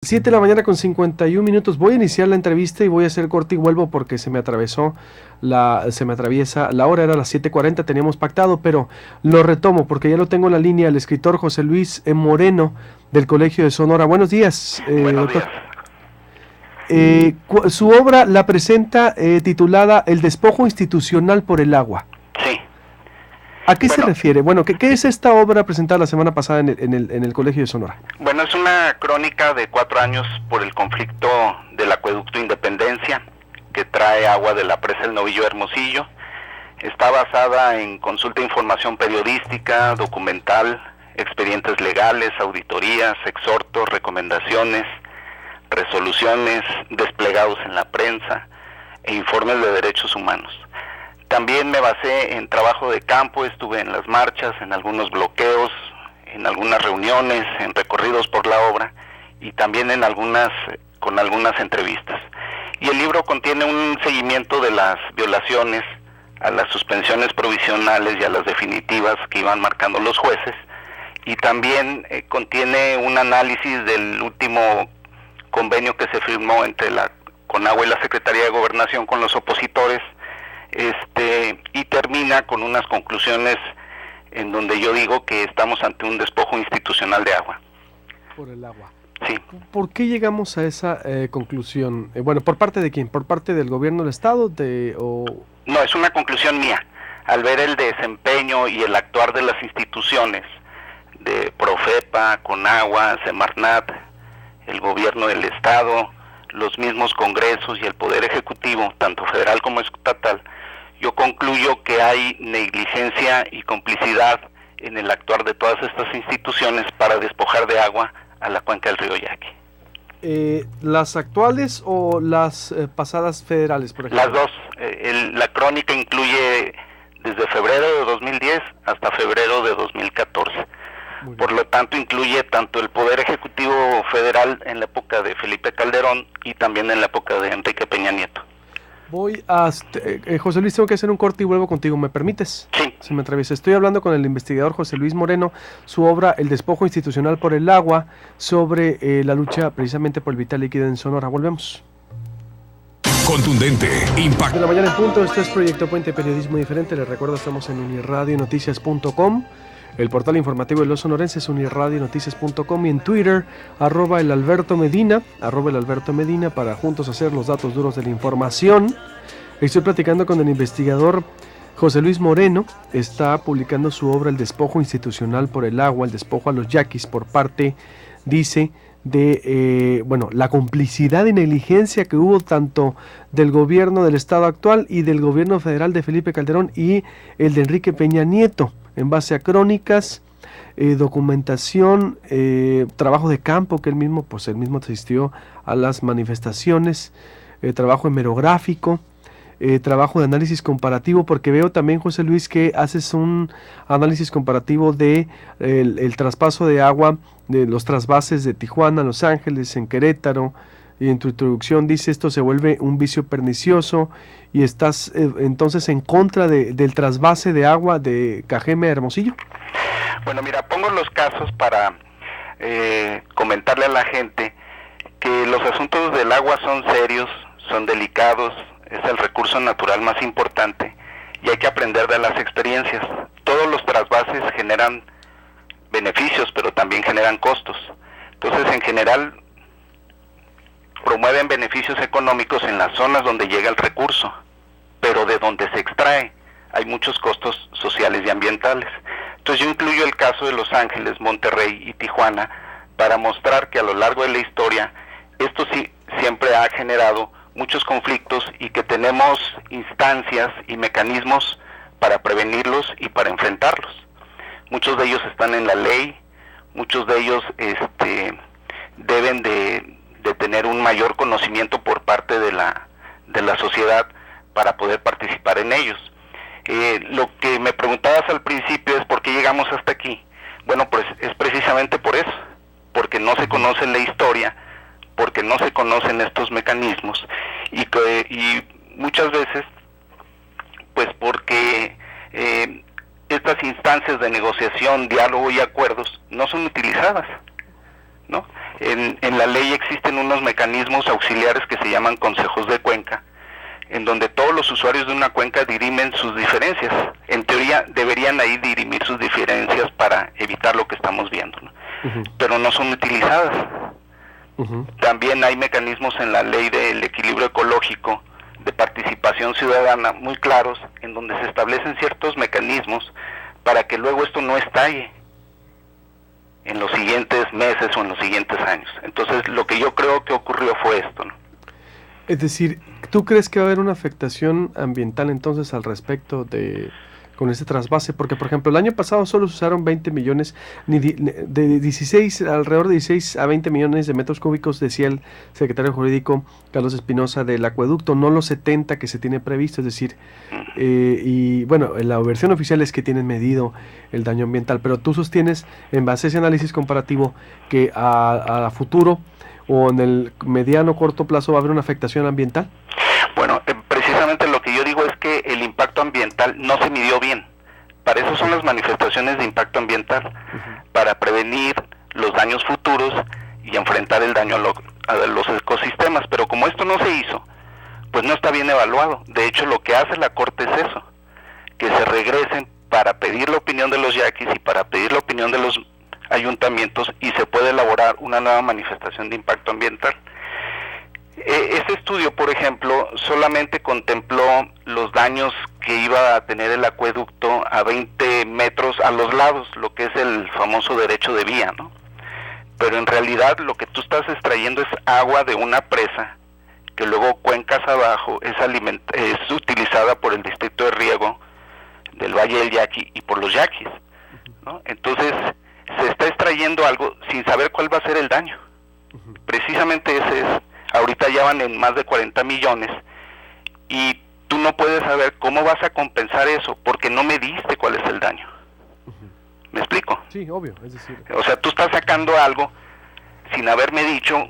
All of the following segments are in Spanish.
7 de la mañana con 51 minutos. Voy a iniciar la entrevista y voy a hacer corte y vuelvo porque se me atraviesa la hora, era las 7:40, teníamos pactado, pero lo retomo porque ya lo tengo en la línea, el escritor José Luis Moreno del Colegio de Sonora. Buenos días, Buenos doctor. días. Su obra la presenta titulada El despojo institucional por el agua. Sí. ¿A qué se Bueno, refiere? Bueno, ¿qué es esta obra presentada la semana pasada en el Colegio de Sonora? bueno, es una crónica de 4 años por el conflicto del acueducto Independencia, que trae agua de la presa El Novillo Hermosillo. Está basada en consulta de información periodística, documental, expedientes legales, auditorías, exhortos, recomendaciones, resoluciones desplegados en la prensa e informes de derechos humanos. También me basé en trabajo de campo, estuve en las marchas, en algunos bloqueos, en algunas reuniones, en recorridos por la obra y también con algunas entrevistas. Y el libro contiene un seguimiento de las violaciones a las suspensiones provisionales y a las definitivas que iban marcando los jueces, y también contiene un análisis del último convenio que se firmó entre la CONAGUA y la Secretaría de Gobernación con los opositores, y termina con unas conclusiones en donde yo digo que estamos ante un despojo institucional de agua. Por el agua. Sí. ¿Por qué llegamos a esa conclusión? Bueno, ¿por parte de quién? ¿Por parte del gobierno del estado? No, es una conclusión mía. Al ver el desempeño y el actuar de las instituciones, de Profepa, Conagua, Semarnat, el gobierno del estado, los mismos congresos y el poder ejecutivo, tanto federal como estatal, yo concluyo que hay negligencia y complicidad en el actuar de todas estas instituciones para despojar de agua a la cuenca del río Yaqui. ¿Las actuales o las pasadas federales, por ejemplo? Las dos. La crónica incluye desde febrero de 2010 hasta febrero de 2014. Por lo tanto, incluye tanto el Poder Ejecutivo Federal en la época de Felipe Calderón y también en la época de Enrique Peña Nieto. José Luis, tengo que hacer un corte y vuelvo contigo, ¿me permites? Sí. Si me atraviesa. Estoy hablando con el investigador José Luis Moreno, su obra El despojo institucional por el agua, sobre la lucha precisamente por el vital líquido en Sonora. Volvemos. Contundente, impacto. De la mañana en punto, esto es Proyecto Puente, periodismo diferente. Les recuerdo, estamos en unirradionoticias.com. El portal informativo de los sonorenses, unirradionoticias.com, y en Twitter, @el Alberto Medina, para juntos hacer los datos duros de la información. Estoy platicando con el investigador José Luis Moreno. Está publicando su obra El despojo institucional por el agua, el despojo a los yaquis por parte, dice, de la complicidad y negligencia que hubo tanto del gobierno del estado actual y del gobierno federal de Felipe Calderón y el de Enrique Peña Nieto, en base a crónicas, documentación, trabajo de campo, que él mismo asistió a las manifestaciones, trabajo hemerográfico, trabajo de análisis comparativo, porque veo también, José Luis, que haces un análisis comparativo de el traspaso de agua de los trasvases de Tijuana, Los Ángeles, en Querétaro, y en tu introducción dice esto se vuelve un vicio pernicioso, y estás entonces en contra del trasvase de agua de Cajeme a Hermosillo. Bueno, mira, pongo los casos para comentarle a la gente que los asuntos del agua son serios, son delicados, es el recurso natural más importante y hay que aprender de las experiencias. Todos los trasvases generan beneficios, pero también generan costos. Entonces, en general, promueven beneficios económicos en las zonas donde llega el recurso, pero de donde se extrae hay muchos costos sociales y ambientales. Entonces yo incluyo el caso de Los Ángeles, Monterrey y Tijuana para mostrar que a lo largo de la historia esto sí siempre ha generado muchos conflictos y que tenemos instancias y mecanismos para prevenirlos y para enfrentarlos. Muchos de ellos están en la ley, muchos de ellos deben de tener un mayor conocimiento por parte de la sociedad para poder participar en ellos. Lo que me preguntabas al principio es ¿por qué llegamos hasta aquí? Bueno, pues es precisamente por eso, porque no se conoce la historia, porque no se conocen estos mecanismos y muchas veces pues porque estas instancias de negociación, diálogo y acuerdos no son utilizadas, ¿no? En la ley existen unos mecanismos auxiliares que se llaman consejos de cuenca, en donde todos los usuarios de una cuenca dirimen sus diferencias. En teoría deberían ahí dirimir sus diferencias para evitar lo que estamos viendo, ¿no? Pero no son utilizadas. También hay mecanismos en la ley del equilibrio ecológico de participación ciudadana muy claros, en donde se establecen ciertos mecanismos para que luego esto no estalle en los siguientes meses o en los siguientes años. Entonces, lo que yo creo que ocurrió fue esto, ¿no? Es decir, ¿tú crees que va a haber una afectación ambiental entonces al respecto con este trasvase? Porque, por ejemplo, el año pasado solo se usaron 20 millones, alrededor de 16 a 20 millones de metros cúbicos, decía el secretario jurídico Carlos Espinosa del acueducto, no los 70 que se tiene previsto, es decir, y bueno, la versión oficial es que tienen medido el daño ambiental, pero tú sostienes, en base a ese análisis comparativo, que a futuro o en el mediano o corto plazo va a haber una afectación ambiental. Bueno, precisamente lo que yo digo es que el impacto ambiental no se midió bien. Para eso son las manifestaciones de impacto ambiental, para prevenir los daños futuros y enfrentar el daño a los ecosistemas. Pero como esto no se hizo, pues no está bien evaluado. De hecho, lo que hace la Corte es eso, que se regresen para pedir la opinión de los yaquis y para pedir la opinión de los ayuntamientos, y se puede elaborar una nueva manifestación de impacto ambiental. Este estudio, por ejemplo, solamente contempló los daños que iba a tener el acueducto a 20 metros a los lados, lo que es el famoso derecho de vía, ¿no? Pero en realidad lo que tú estás extrayendo es agua de una presa que luego cuencas abajo es utilizada por el distrito de riego del Valle del Yaqui y por los yaquis, ¿no? Entonces se está extrayendo algo sin saber cuál va a ser el daño. Precisamente ese es. Ahorita ya van en más de 40 millones y tú no puedes saber cómo vas a compensar eso porque no mediste cuál es el daño. ¿Me explico? Sí, obvio, es decir... O sea, tú estás sacando algo sin haberme dicho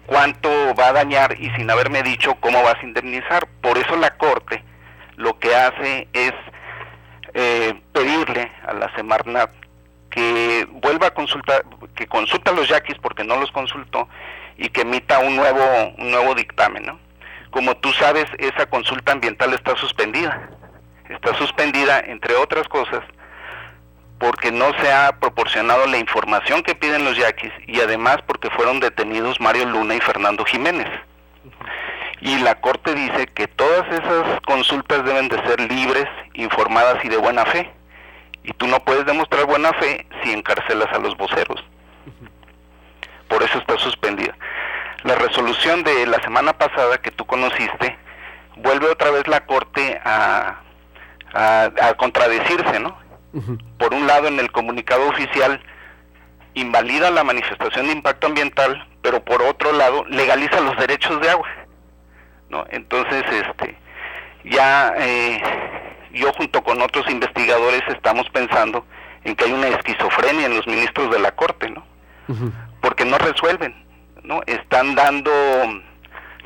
cuánto va a dañar y sin haberme dicho cómo vas a indemnizar. Por eso la Corte lo que hace es pedirle a la Semarnat que vuelva a consultar, que consulta a los yaquis porque no los consultó, y que emita un nuevo dictamen, ¿no? Como tú sabes, esa consulta ambiental está suspendida. Está suspendida, entre otras cosas, porque no se ha proporcionado la información que piden los yaquis, y además porque fueron detenidos Mario Luna y Fernando Jiménez. Y la Corte dice que todas esas consultas deben de ser libres, informadas y de buena fe. Y tú no puedes demostrar buena fe si encarcelas a los voceros. Por eso está suspendida. La resolución de la semana pasada que tú conociste, vuelve otra vez la Corte a contradecirse, ¿no? Por un lado, en el comunicado oficial invalida la manifestación de impacto ambiental, pero por otro lado legaliza los derechos de agua, ¿no? Entonces, yo junto con otros investigadores estamos pensando en que hay una esquizofrenia en los ministros de la Corte, ¿no? Porque no resuelven, ¿no? Están dando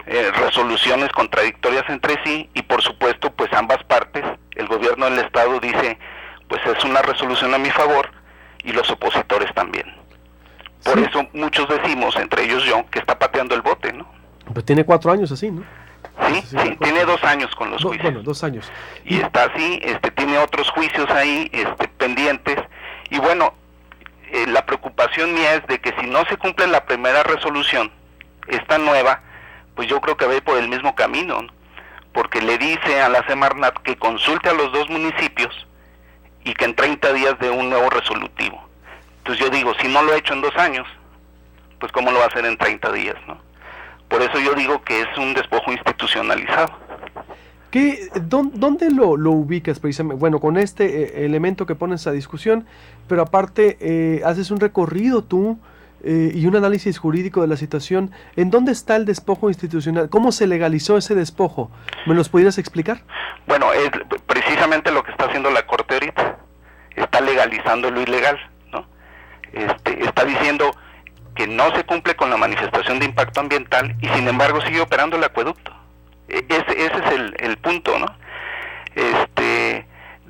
resoluciones contradictorias entre sí, y por supuesto pues ambas partes, el gobierno del estado dice pues es una resolución a mi favor, y los opositores también. Por eso muchos decimos, entre ellos yo, que está pateando el bote, ¿no? Pues tiene 4 años así, ¿no? Sí, tiene 2 años con los juicios. Bueno, 2 años. Y está así, tiene otros juicios ahí pendientes, y bueno, la preocupación mía es de que si no se cumple la primera resolución, esta nueva, pues yo creo que va a ir por el mismo camino, ¿no? Porque le dice a la Semarnat que consulte a los 2 municipios y que en 30 días dé un nuevo resolutivo. Entonces yo digo, si no lo ha hecho en 2 años, pues cómo lo va a hacer en 30 días, ¿no? Por eso yo digo que es un despojo institucionalizado. ¿Dónde lo ubicas precisamente? Bueno, con este elemento que pones a discusión, pero aparte haces un recorrido tú y un análisis jurídico de la situación. ¿En dónde está el despojo institucional? ¿Cómo se legalizó ese despojo? ¿Me los pudieras explicar? Bueno, es precisamente lo que está haciendo la Corte ahorita. Está legalizando lo ilegal, ¿no? Está diciendo que no se cumple con la manifestación de impacto ambiental y sin embargo sigue operando el acueducto. Ese es el punto, ¿no?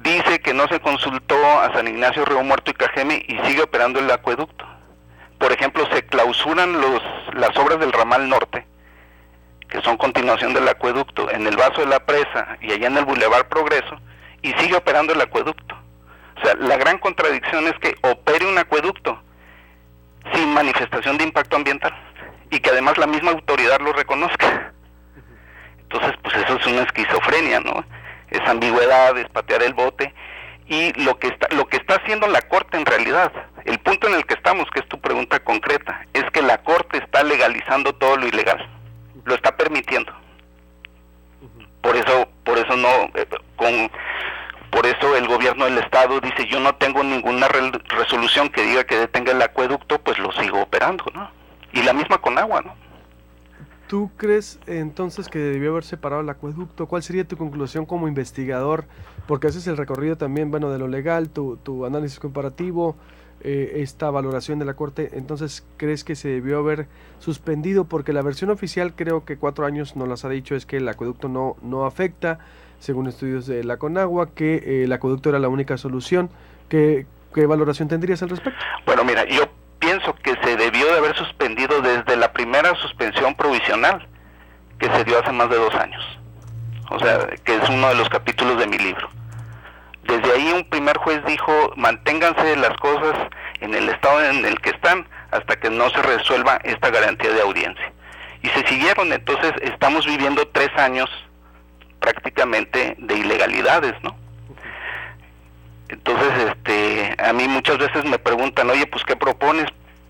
Dice que no se consultó a San Ignacio, Río Muerto y Cajeme y sigue operando el acueducto. por ejemplo, se clausuran las obras del ramal norte, que son continuación del acueducto, en el vaso de la presa y allá en el Boulevard Progreso, y sigue operando el acueducto. O sea, la gran contradicción es que opere un acueducto sin manifestación de impacto ambiental y que además la misma autoridad lo reconozca. Entonces, pues eso es una esquizofrenia, ¿no? Es ambigüedad, es patear el bote, y lo que está haciendo la Corte en realidad, el punto en el que estamos, que es tu pregunta concreta, es que la Corte está legalizando todo lo ilegal, lo está permitiendo. Por eso el gobierno del estado dice, yo no tengo ninguna resolución que diga que detenga el acueducto, pues lo sigo operando, ¿no? Y la misma con agua, ¿no? ¿Tú crees entonces que debió haber separado el acueducto? ¿Cuál sería tu conclusión como investigador? Porque haces el recorrido también, bueno, de lo legal, tu análisis comparativo, esta valoración de la Corte. Entonces, ¿crees que se debió haber suspendido? Porque la versión oficial, creo que 4 años nos las ha dicho, es que el acueducto no afecta, según estudios de la Conagua, que el acueducto era la única solución. ¿Qué valoración tendrías al respecto? Bueno, mira, yo pienso que se debió de haber suspendido desde la primera suspensión provisional que se dio hace más de 2 años. O sea, que es uno de los capítulos de mi libro. Desde ahí un primer juez dijo, manténganse las cosas en el estado en el que están hasta que no se resuelva esta garantía de audiencia. Y se siguieron, entonces estamos viviendo 3 años prácticamente de ilegalidades, ¿no? Entonces, a mí muchas veces me preguntan, oye, pues ¿qué propones?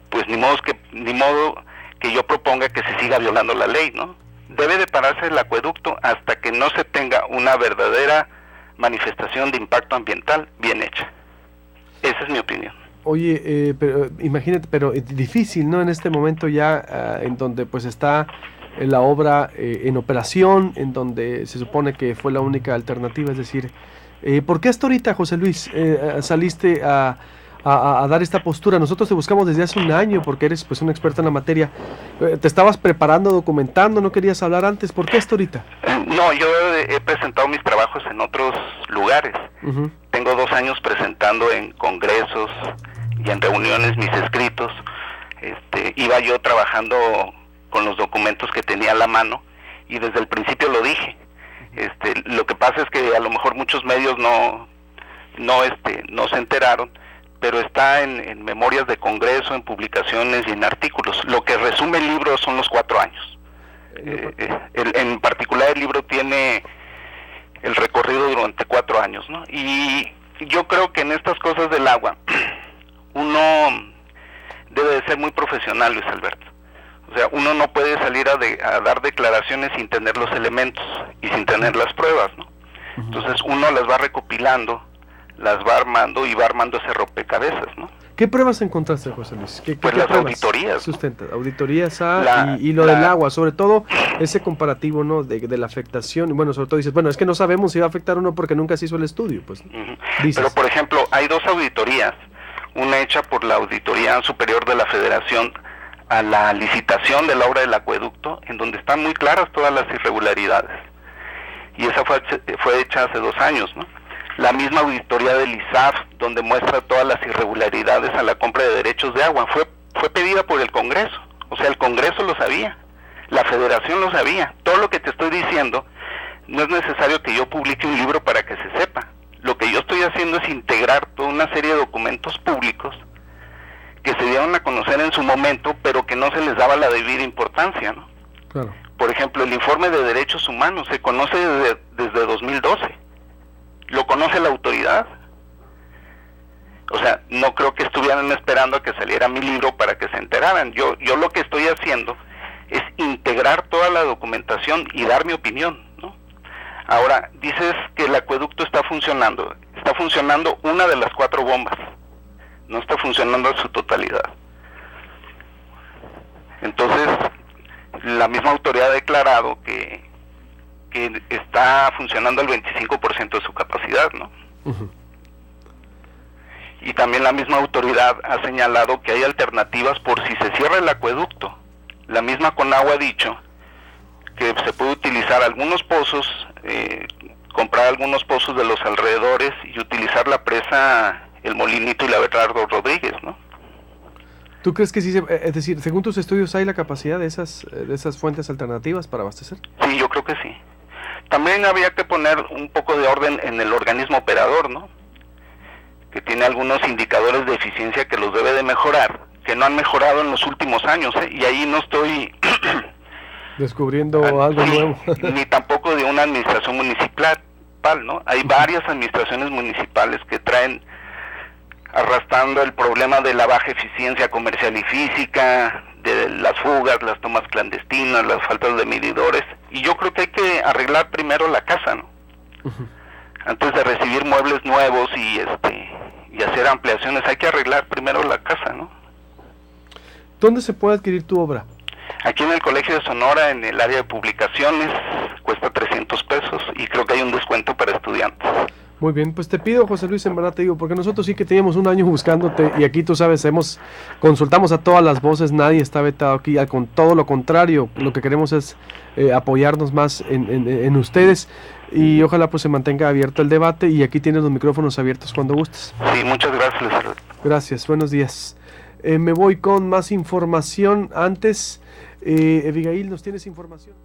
Pues ni modo que yo proponga que se siga violando la ley, ¿no? Debe de pararse el acueducto hasta que no se tenga una verdadera manifestación de impacto ambiental bien hecha. Esa es mi opinión. Oye, pero imagínate, pero es difícil, ¿no? En este momento ya en donde pues está la obra en operación, en donde se supone que fue la única alternativa, es decir, ¿por qué hasta ahorita, José Luis, saliste a dar esta postura? Nosotros te buscamos desde hace un año porque eres pues un experto en la materia. ¿Te estabas preparando, documentando, no querías hablar antes? ¿Por qué hasta ahorita? No, yo he presentado mis trabajos en otros lugares. Uh-huh. Tengo 2 años presentando en congresos y en reuniones mis escritos. Iba yo trabajando con los documentos que tenía a la mano y desde el principio lo dije. Lo que pasa es que a lo mejor muchos medios no se enteraron, pero está en memorias de congreso, en publicaciones y en artículos. Lo que resume el libro son los 4 años. En particular el libro tiene el recorrido durante 4 años, ¿no? Y yo creo que en estas cosas del agua uno debe de ser muy profesional, Luis Alberto. O sea, uno no puede salir a dar declaraciones sin tener los elementos y sin tener las pruebas, ¿no? Uh-huh. Entonces uno las va recopilando, las va armando y va armando ese rompecabezas, ¿no? ¿Qué pruebas encontraste, José Luis? Pues las auditorías. Auditorías y lo del agua, sobre todo ese comparativo, ¿no? De la afectación. Bueno, sobre todo dices, bueno, es que no sabemos si va a afectar o no porque nunca se hizo el estudio, pues. Uh-huh. Pero, por ejemplo, hay 2 auditorías. Una hecha por la Auditoría Superior de la Federación a la licitación de la obra del acueducto, en donde están muy claras todas las irregularidades. Y esa fue hecha hace 2 años, ¿no? La misma auditoría del ISAF, donde muestra todas las irregularidades a la compra de derechos de agua, fue pedida por el Congreso. O sea, el Congreso lo sabía, la Federación lo sabía. Todo lo que te estoy diciendo, no es necesario que yo publique un libro para que se sepa. Lo que yo estoy haciendo es integrar toda una serie de documentos públicos que se dieron a conocer en su momento, pero que no se les daba la debida importancia, ¿no? Claro. Por ejemplo, el informe de derechos humanos se conoce desde 2012. Lo conoce la autoridad. O sea, no creo que estuvieran esperando a que saliera mi libro para que se enteraran. Yo lo que estoy haciendo es integrar toda la documentación y dar mi opinión, ¿no? Ahora, dices que el acueducto está funcionando. Está funcionando una de las 4 bombas. No está funcionando en su totalidad. Entonces, la misma autoridad ha declarado que está funcionando al 25% de su capacidad, ¿no? Uh-huh. Y también la misma autoridad ha señalado que hay alternativas por si se cierra el acueducto. La misma Conagua ha dicho que se puede utilizar algunos pozos, comprar algunos pozos de los alrededores y utilizar la presa El Molinito y la Bernardo Rodríguez, ¿no? ¿Tú crees que sí, es decir, según tus estudios, hay la capacidad de esas fuentes alternativas para abastecer? Sí, yo creo que sí. También habría que poner un poco de orden en el organismo operador, ¿no? Que tiene algunos indicadores de eficiencia que los debe de mejorar, que no han mejorado en los últimos años, ¿eh? Y ahí no estoy descubriendo algo nuevo. Ni tampoco de una administración municipal, ¿no? Hay varias administraciones municipales que traen arrastrando el problema de la baja eficiencia comercial y física, de las fugas, las tomas clandestinas, las faltas de medidores, y yo creo que hay que arreglar primero la casa, ¿no? Antes de recibir muebles nuevos y hacer ampliaciones, hay que arreglar primero la casa, ¿no? ¿Dónde se puede adquirir tu obra? Aquí en el Colegio de Sonora, en el área de publicaciones, cuesta 300 pesos y creo que hay un descuento para estudiantes. Muy bien, pues te pido, José Luis, en verdad te digo, porque nosotros sí que teníamos un año buscándote y aquí tú sabes, consultamos a todas las voces, nadie está vetado aquí, con todo lo contrario, lo que queremos es apoyarnos más en ustedes y ojalá pues se mantenga abierto el debate y aquí tienes los micrófonos abiertos cuando gustes. Sí, muchas gracias, Luis Alberto. Gracias, buenos días. Me voy con más información. Antes, Abigail, ¿nos tienes información?